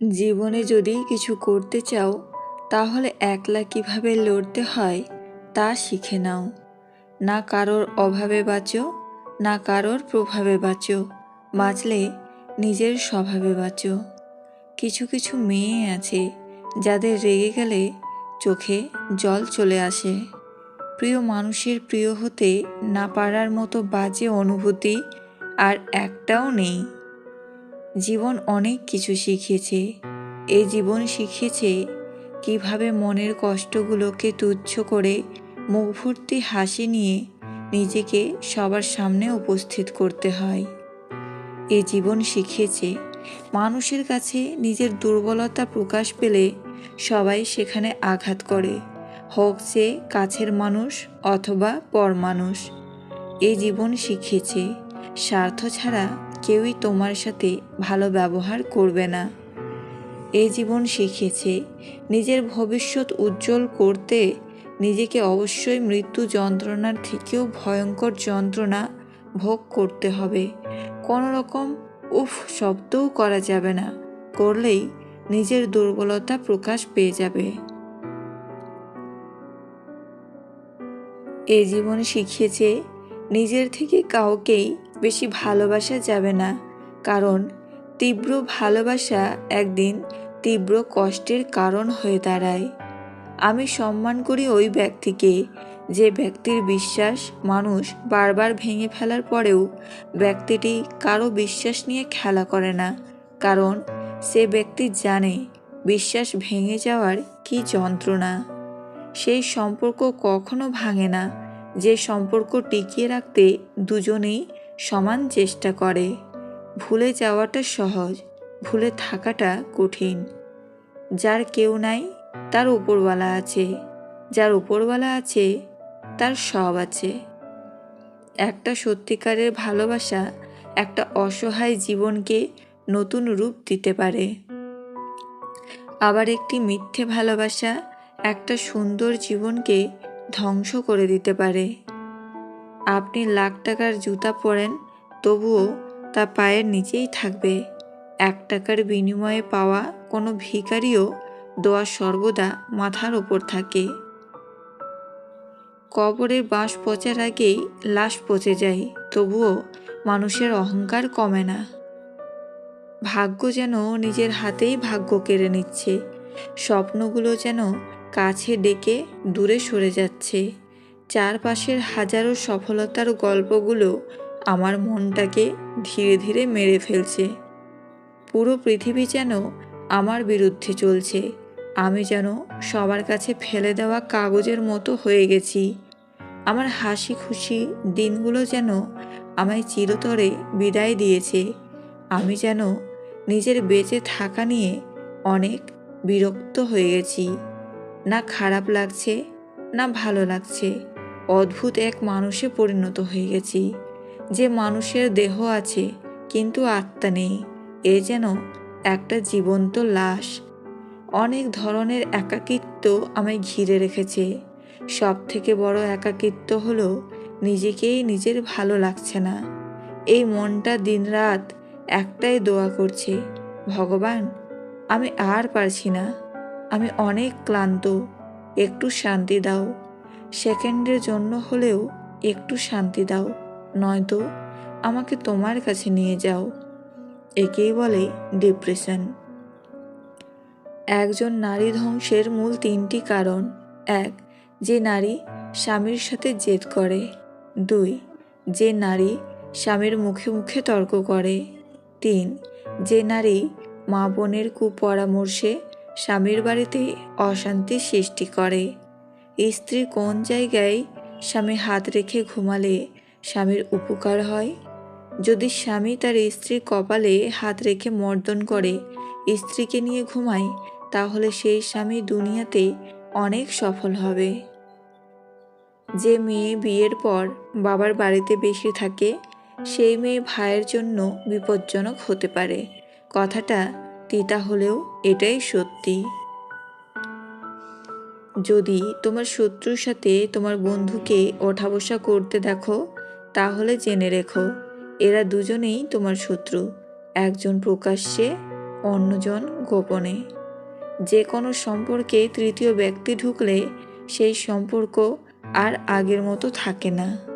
জীবনে যদি কিছু করতে চাও তাহলে একলা কিভাবে লড়তে হয় তা শিখে নাও। না কারোর অভাবে বাঁচো, না কারোর প্রভাবে বাঁচো, বাঁচলে নিজের স্বভাবে বাঁচো। কিছু কিছু মেয়ে আছে যাদের রেগে গেলে চোখে জল চলে আসে। প্রিয় মানুষের প্রিয় হতে না পারার মতো বাজে অনুভূতি আর একটাও নেই। জীবন অনেক কিছু শিখিয়েছে। এই জীবন শিখিয়েছে কিভাবে মনের কষ্টগুলোকে তুচ্ছ করে মুখ ভর্তি হাসি নিয়ে নিজেকে সবার সামনে উপস্থিত করতে হয়। এই জীবন শিখিয়েছে মানুষের কাছে নিজের দুর্বলতা প্রকাশ পেলে সবাই সেখানে আঘাত করে, হোক সে কাছের মানুষ অথবা পর মানুষ। এই জীবন শিখিয়েছে স্বার্থ ছাড়া কেউই তোমার সাথে ভালো ব্যবহার করবে না। এই জীবন শিখিয়েছে নিজের ভবিষ্যৎ উজ্জ্বল করতে নিজেকে অবশ্যই মৃত্যু যন্ত্রণার থেকেও ভয়ঙ্কর যন্ত্রণা ভোগ করতে হবে। কোনো রকম উফ শব্দও করা যাবে না, করলেই নিজের দুর্বলতা প্রকাশ পেয়ে যাবে। এই জীবন শিখিয়েছে নিজের থেকে কাউকেই বেশি ভালোবাসা যাবে না, কারণ তীব্র ভালোবাসা একদিন তীব্র কষ্টের কারণ হয়ে দাঁড়ায়। আমি সম্মান করি ওই ব্যক্তিকে যে ব্যক্তির বিশ্বাস মানুষ বারবার ভেঙে ফেলার পরেও ব্যক্তিটি কারো বিশ্বাস নিয়ে খেলা করে না, কারণ সে ব্যক্তি জানে বিশ্বাস ভেঙে যাওয়ার কী যন্ত্রণা। সেই সম্পর্ক কখনো ভাঙে না যে সম্পর্ক টিকিয়ে রাখতে দুজনেই সমান চেষ্টা করে। ভুলে যাওয়াটা সহজ, ভুলে থাকাটা কঠিন। যার কেউ নাই তার উপরওয়ালা আছে, যার উপরওয়ালা আছে তার সব আছে। একটা সত্যিকারের ভালোবাসা একটা অসহায় জীবনকে নতুন রূপ দিতে পারে। আবার একটি মিথ্যে ভালোবাসা একটা সুন্দর জীবনকে ধ্বংস করে দিতে পারে। আপনি লাখ টাকার জুতা পরেন, তবুও তা পায়ের নিচেই থাকবে। 1 টাকার বিনিময়ে পাওয়া কোনো ভিখারিও দোয়া সর্বদা মাথার ওপর থাকে। কবরে বাঁশ পচার আগেই লাশ পচে যায়, তবুও মানুষের অহংকার কমে না। ভাগ্য যেন নিজের হাতেই ভাগ্য কেড়ে নিচ্ছে, স্বপ্নগুলো যেন কাছে ডেকে দূরে সরে যাচ্ছে। চারপাশের হাজারো সফলতার গল্পগুলো আমার মনটাকে ধীরে ধীরে মেরে ফেলছে। পুরো পৃথিবী যেন আমার বিরুদ্ধে চলছে। আমি যেন সবার কাছে ফেলে দেওয়া কাগজের মতো হয়ে গেছি। আমার হাসি খুশি দিনগুলো যেন আমায় চিরতরে বিদায় দিয়েছে। আমি যেন নিজের বেঁচে থাকা নিয়ে অনেক বিরক্ত হয়ে গেছি। না খারাপ লাগছে, না ভালো লাগছে। অদ্ভুত এক মানুষে পরিণত হয়ে গেছি, যে মানুষের দেহ আছে কিন্তু আত্মা নেই। এ যেন একটা জীবন্ত লাশ। অনেক ধরনের একাকিত্ব আমায় ঘিরে রেখেছে। সব থেকে বড় একাকিত্ব হলো নিজেকেই নিজের ভালো লাগছে না। এই মনটা দিনরাত একটাই দোয়া করছে, ভগবান আমি আর পারছি না, আমি অনেক ক্লান্ত, একটু শান্তি দাও। সেকেন্ডের জন্য হলেও একটু শান্তি দাও, নয়তো আমাকে তোমার কাছে নিয়ে যাও। একেই বলে ডিপ্রেশন। একজন নারী ধ্বংসের মূল 3টি কারণ: 1. যে নারী স্বামীর সাথে জেদ করে। 2. যে নারী স্বামীর মুখে মুখে তর্ক করে। 3. যে নারী মা বোনের কুপরামর্শে স্বামীর বাড়িতে অশান্তি সৃষ্টি করে। স্ত্রী কোন জায়গায় স্বামী হাত রেখে ঘুমালে স্বামীর উপকার হয়? যদি স্বামী তার স্ত্রীর কপালে হাত রেখে মর্দন করে স্ত্রীকে নিয়ে ঘুমায়, তাহলে সেই স্বামী দুনিয়াতে অনেক সফল হবে। যে মেয়ে বিয়ের পর বাবার বাড়িতে বেশি থাকে, সেই মেয়ে ভাইয়ের জন্য বিপজ্জনক হতে পারে। কথাটা তিতা হলেও এটাই সত্যি। যদি তোমার শত্রুর সাথে তোমার বন্ধুকে ওঠা বসা করতে দেখো, তাহলে জেনে রেখো এরা দুজনেই তোমার শত্রু। একজন প্রকাশ্যে, অন্যজন গোপনে। যে কোনো সম্পর্কে তৃতীয় ব্যক্তি ঢুকলে সেই সম্পর্ক আর আগের মতো থাকে না।